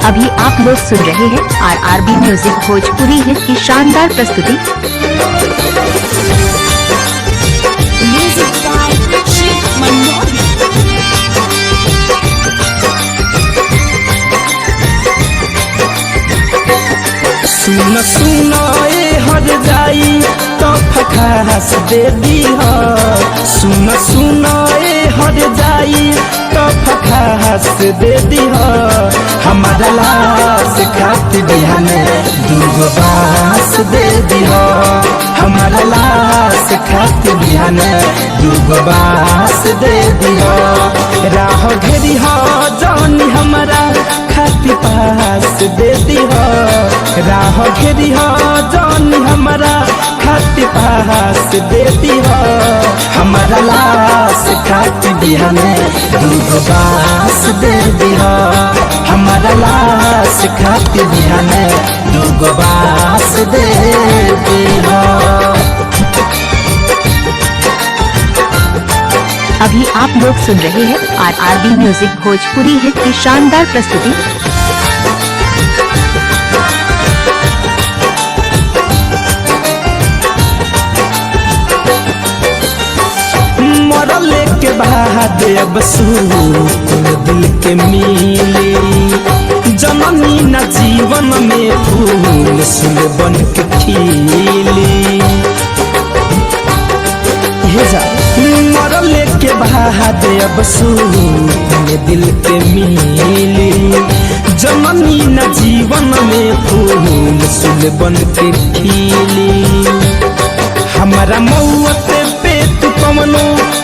अभी आप लोग सुन रहे हैं RRB म्यूजिक भोजपुरी हिट की शानदार प्रस्तुति। Music by Shiv Manmohan. सुन सुन हर जाई तो फखास दे दी हो। सुन सुन हर जाई तो फखास दे दी हो। हमारा लाश खाती बिहाने दूगो बांस दे दी हो। हमारा लाश खाती बिहाने दूगो बांस दे दी हो। राह घेरी हो जानी हमारा खाती पास दे दी हो। राह घेरी हो जानी हमारा खाती पास दे दी हो। हमारा लाश खाती बिहाने दूगो बांस दे दी हो। हमारा लाश खाती बिहाने दूगो बांस दे दी हो। अभी आप लोग सुन रहे हैं RRB म्यूजिक भोजपुरी हिट की शानदार प्रस्तुति। मरले के बाद अब सुकून दिल के मिले। जननी न जीवन में फूल सुन बन के खिले। मरले के बाद अब सुकून दिल के मिले। जननी न जीवन में फूल सुन बन के खिले। हमारा मौत पे तू कमनो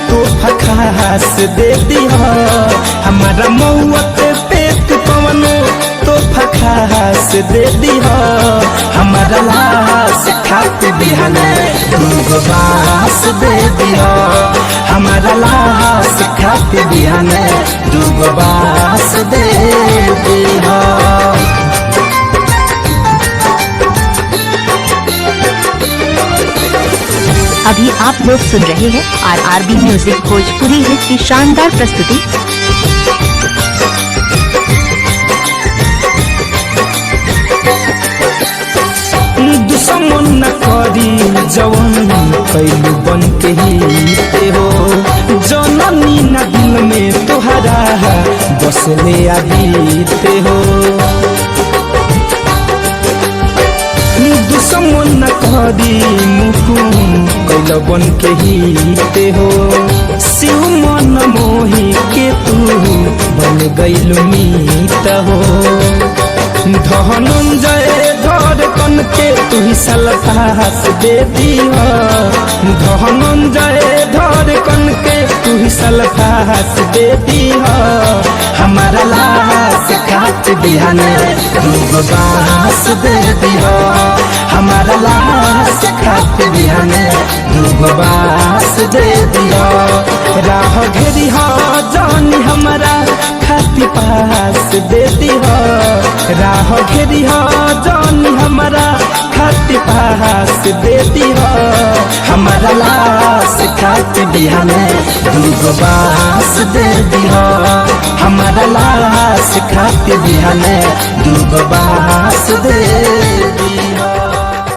तो फखास दे दी हो। हमारा मौत पे तू कमनो तो फखास दे दी हो। हमारा लाश खाती बिहाने दूगो बांस दे दी हो। हमारा लाश खाती बिहाने दूगो बांस दे दी हो। अभी आप लोग सुन रहे हैं RRB म्यूजिक भोजपुरी हिट की शानदार प्रस्तुति। दुश्मन न करी जवन कैलू बन के ही हो। जननी न दिल में तुहरा बसले आदीते हो। दुश्मन न करी मुकुम कैल बन के ही हो। शिव मन मोही के तू बन गैलू मीत हो। धनंजय धड़कन के तू ही सल्फास दे दी हो। धनंजय धड़कन के तू ही सल्फास दे दी हो। हमारा लाश खाती बिहाने दूगो बांस दे दी हो। हमारा लाश खाती बिहाने दूगो बांस दे दी हो। राह घेरी हो जानी हमारा खाती पास दे दी हो। राह घेरी हो जानी हमारा खाती पास दे दी हो। हमारा लाश खाती बिहाने दूगो बांस दे दी हो। हमारा लाश खाती बिहाने दूगो बांस दे दी हो।